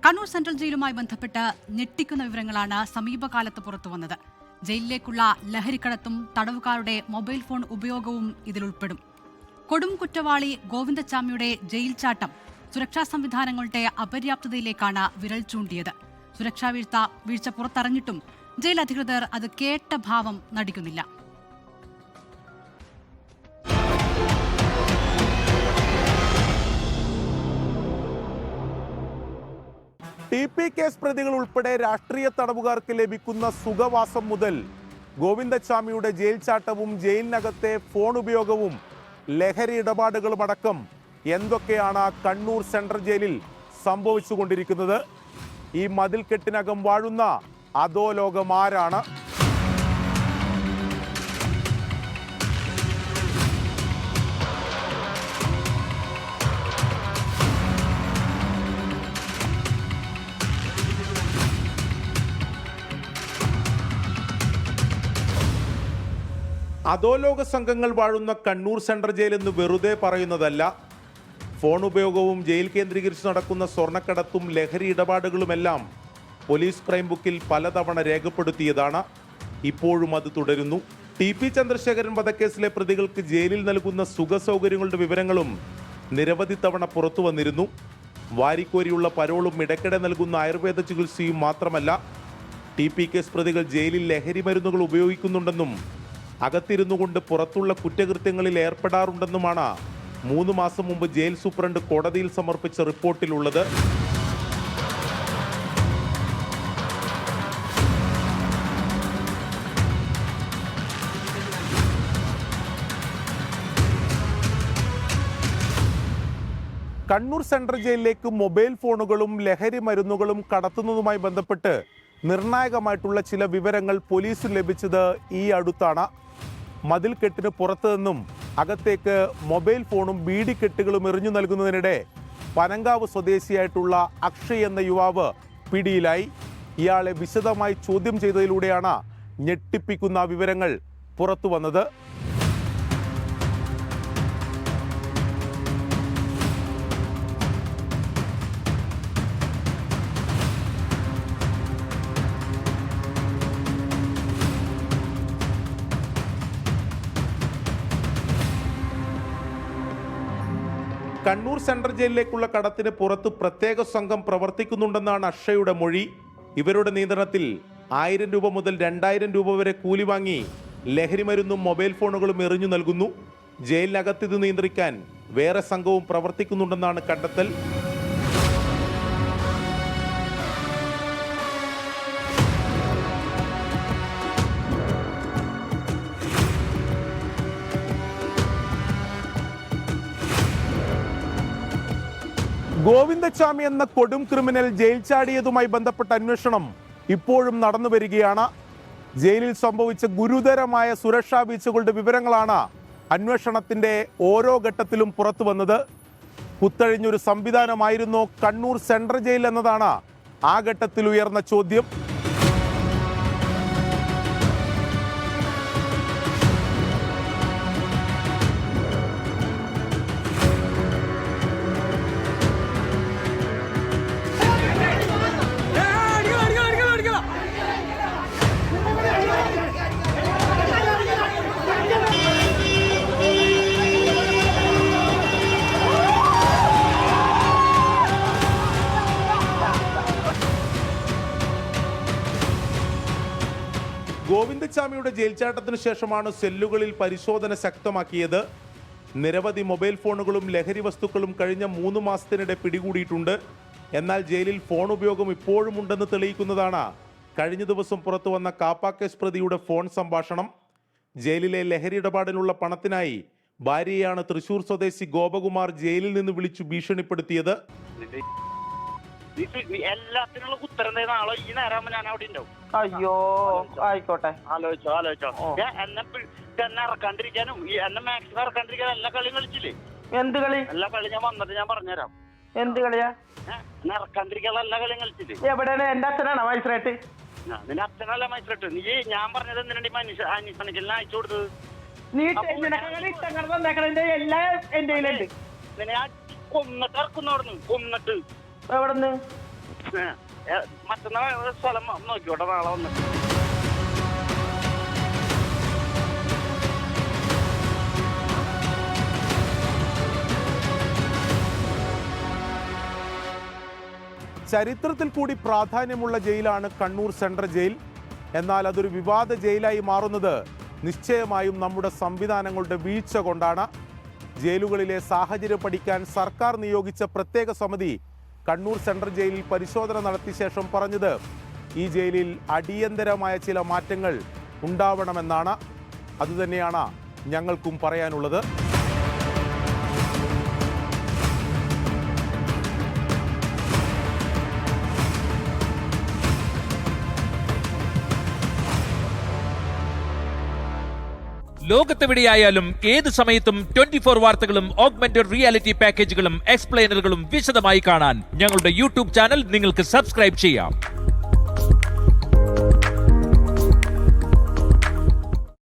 Kannur central ജയിലുമായി ബന്ധപ്പെട്ട് ഞെട്ടിക്കുന്ന വിവരങ്ങളാണ് സമീപകാലത്ത് പുറത്തുവന്നത്. ജയിലിലേക്കുള്ള ലഹരിക്കടത്തും തടവുകാരുടെ മൊബൈൽ ഫോൺ ഉപയോഗവും ഇതിലുൾപ്പെടും. കൊടും കുറ്റവാളി ഗോവിന്ദച്ചാമിയുടെ ജയിൽ ചാട്ടം സുരക്ഷാ സംവിധാനങ്ങളുടെ അപര്യാപ്തതയിലേക്കാണ് വിരൽ ചൂണ്ടിയത്. സുരക്ഷാ വീഴ്ച പുറത്തറിഞ്ഞിട്ടും ജയിൽ അധികൃതർ അത് കേട്ട ഭാവം നടിക്കുന്നില്ല. TP കേസ് പ്രതികൾ ഉൾപ്പെടെ രാഷ്ട്രീയ തടവുകാർക്ക് ലഭിക്കുന്ന സുഖവാസം മുതൽ ഗോവിന്ദച്ചാമിയുടെ ജയിൽ ചാട്ടവും ജയിലിനകത്തെ ഫോൺ ഉപയോഗവും ലഹരി ഇടപാടുകളും അടക്കം എന്തൊക്കെയാണ് കണ്ണൂർ സെൻട്രൽ ജയിലിൽ സംഭവിച്ചുകൊണ്ടിരിക്കുന്നത്? ഈ മതിൽക്കെട്ടിനകം വാഴുന്ന അധോലോകം ആരാണ്? അധോലോക സംഘങ്ങൾ വാഴുന്ന കണ്ണൂർ സെൻട്രൽ ജയിൽ എന്ന് വെറുതെ പറയുന്നതല്ല. ഫോൺ ഉപയോഗവും ജയിൽ കേന്ദ്രീകരിച്ച് നടക്കുന്ന സ്വർണ്ണക്കടത്തും ലഹരി ഇടപാടുകളുമെല്ലാം പോലീസ് ക്രൈം ബുക്കിൽ പലതവണ രേഖപ്പെടുത്തിയതാണ്. ഇപ്പോഴും അത് തുടരുന്നു. TP ചന്ദ്രശേഖരൻ വധക്കേസിലെ പ്രതികൾക്ക് ജയിലിൽ നൽകുന്ന സുഖസൗകര്യങ്ങളുടെ വിവരങ്ങളും നിരവധി തവണ പുറത്തു വന്നിരുന്നു. വാരിക്കോരിയുള്ള പരോളും ഇടയ്ക്കിടെ നൽകുന്ന ആയുർവേദ ചികിത്സയും മാത്രമല്ല, TP കേസ് പ്രതികൾ ജയിലിൽ ലഹരി മരുന്നുകൾ ഉപയോഗിക്കുന്നുണ്ടെന്നും അകത്തിരുന്നു കൊണ്ട് പുറത്തുള്ള കുറ്റകൃത്യങ്ങളിൽ ഏർപ്പെടാറുണ്ടെന്നുമാണ് 3 മാസം മുമ്പ് ജയിൽ സൂപ്രണ്ട് കോടതിയിൽ സമർപ്പിച്ച റിപ്പോർട്ടിലുള്ളത്. കണ്ണൂർ സെൻട്രൽ ജയിലിലേക്ക് മൊബൈൽ ഫോണുകളും ലഹരി മരുന്നുകളും കടത്തുന്നതുമായി ബന്ധപ്പെട്ട് നിർണായകമായിട്ടുള്ള ചില വിവരങ്ങൾ പോലീസിന് ലഭിച്ചത് ഈ അടുത്താണ്. മതിൽക്കെട്ടിന് പുറത്തു നിന്നും അകത്തേക്ക് മൊബൈൽ ഫോണും ബീഡിക്കെട്ടുകളും എറിഞ്ഞു നൽകുന്നതിനിടെ പനങ്കാവ് സ്വദേശിയായിട്ടുള്ള അക്ഷയ് എന്ന യുവാവ് പിടിയിലായി. ഇയാളെ വിശദമായി ചോദ്യം ചെയ്തതിലൂടെയാണ് ഞെട്ടിപ്പിക്കുന്ന വിവരങ്ങൾ പുറത്തു വന്നത്. കണ്ണൂർ സെൻട്രൽ ജയിലിലേക്കുള്ള കടത്തിന് പുറത്ത് പ്രത്യേക സംഘം പ്രവർത്തിക്കുന്നുണ്ടെന്നാണ് അക്ഷയുടെ മൊഴി. ഇവരുടെ നിയന്ത്രണത്തിൽ 1000 രൂപ മുതൽ 2000 രൂപ വരെ കൂലി വാങ്ങി ലഹരി മരുന്നും മൊബൈൽ ഫോണുകളും എറിഞ്ഞു നൽകുന്നു. ജയിലിനകത്ത് ഇത് നിയന്ത്രിക്കാൻ വേറെ സംഘവും പ്രവർത്തിക്കുന്നുണ്ടെന്നാണ് കണ്ടെത്തൽ. ഗോവിന്ദച്ചാമി എന്ന കൊടും ക്രിമിനൽ ജയിൽ ചാടിയതുമായി ബന്ധപ്പെട്ട അന്വേഷണം ഇപ്പോഴും നടന്നു വരികയാണ്. ജയിലിൽ സംഭവിച്ച ഗുരുതരമായ സുരക്ഷാ വീഴ്ചകളുടെ വിവരങ്ങളാണ് അന്വേഷണത്തിന്റെ ഓരോ ഘട്ടത്തിലും പുറത്തു വന്നത്. കുത്തഴിഞ്ഞൊരു സംവിധാനമായിരുന്നോ കണ്ണൂർ സെൻട്രൽ ജയിൽ എന്നതാണ് ആ ഘട്ടത്തിൽ ഉയർന്ന ചോദ്യം. ഗോവിന്ദച്ചാമിയുടെ ജയിൽ ചാട്ടത്തിന് ശേഷമാണ് സെല്ലുകളിൽ പരിശോധന ശക്തമാക്കിയത്. നിരവധി മൊബൈൽ ഫോണുകളും ലഹരി വസ്തുക്കളും കഴിഞ്ഞ 3 മാസത്തിനിടെ പിടികൂടിയിട്ടുണ്ട്. എന്നാൽ ജയിലിൽ ഫോൺ ഉപയോഗം ഇപ്പോഴും ഉണ്ടെന്ന് തെളിയിക്കുന്നതാണ് കഴിഞ്ഞ ദിവസം പുറത്തു വന്ന കാപ്പ കേസ് പ്രതിയുടെ ഫോൺ സംഭാഷണം. ജയിലിലെ ലഹരി ഇടപാടിനുള്ള പണത്തിനായി ഭാര്യയാണ് തൃശൂർ സ്വദേശി ഗോപകുമാർ ജയിലിൽ നിന്ന് വിളിച്ചു ഭീഷണിപ്പെടുത്തിയത്. എല്ലാത്തിനുള്ള ഉത്തരം നാളെ ഈ നേരം ഞാൻ അവിടെ ഉണ്ടാവും. അയ്യോ ആയിക്കോട്ടെ, ആലോചിച്ചോ എന്നെ ഇറക്കാണ്ടിരിക്കാനും എന്നെ മാക്സിമം ഇറക്കാണ്ടിരിക്കാനും എല്ലാ കളിയും കളിച്ചില്ലേ? എന്ത് കളി? എല്ലാ കളി ഞാൻ വന്നിട്ട് ഞാൻ പറഞ്ഞുതരാം. എന്ത് കളിയാ? എന്നെ ഇറക്കാണ്ടിരിക്കാനുള്ള എല്ലാ കളിയും കളിച്ചില്ലേ? എവിടെയാണ്? എന്റെ അച്ഛനാണോ മജിസ്ട്രേറ്റ്? നിന്റെ അച്ഛനല്ല മജിസ്ട്രേറ്റ്. നീ ഞാൻ പറഞ്ഞത് എന്തിനാണ് അന്വേഷണത്തിന് അയച്ചു കൊടുത്തത്? നീ എല്ലാം എന്റെ നിന്നെ കൊന്നിട്ട് ഇറക്കുന്നവിടുന്ന് കൊന്നിട്ട് എവിടെന്ന് മറ്റന്നാൾ സ്ഥലം നോക്കിക്കോട്ടെ, നാളെ വന്നിട്ട്. ചരിത്രത്തിൽ കൂടി പ്രാധാന്യമുള്ള ജയിലാണ് കണ്ണൂർ സെൻട്രൽ ജയിൽ. എന്നാൽ അതൊരു വിവാദ ജയിലായി മാറുന്നത് നിശ്ചയമായും നമ്മുടെ സംവിധാനങ്ങളുടെ വീഴ്ച കൊണ്ടാണ്. ജയിലുകളിലെ സാഹചര്യം പഠിക്കാൻ സർക്കാർ നിയോഗിച്ച പ്രത്യേക സമിതി കണ്ണൂർ സെൻട്രൽ ജയിലിൽ പരിശോധന നടത്തിയ ശേഷം പറഞ്ഞത് ഈ ജയിലിൽ അടിയന്തരമായ ചില മാറ്റങ്ങൾ ഉണ്ടാവണമെന്നാണ്. അതുതന്നെയാണ് ഞങ്ങൾക്കും പറയാനുള്ളത്. ലോകത്തെവിടെയായാലും ഏത് സമയത്തും 24 വാർത്തകളും ഓഗ്മെന്റഡ് റിയാലിറ്റി പാക്കേജുകളും എക്സ്പ്ലെയിനറുകളും വിശദമായി കാണാൻ ഞങ്ങളുടെ യൂട്യൂബ് ചാനൽ നിങ്ങൾക്ക് സബ്സ്ക്രൈബ് ചെയ്യാം.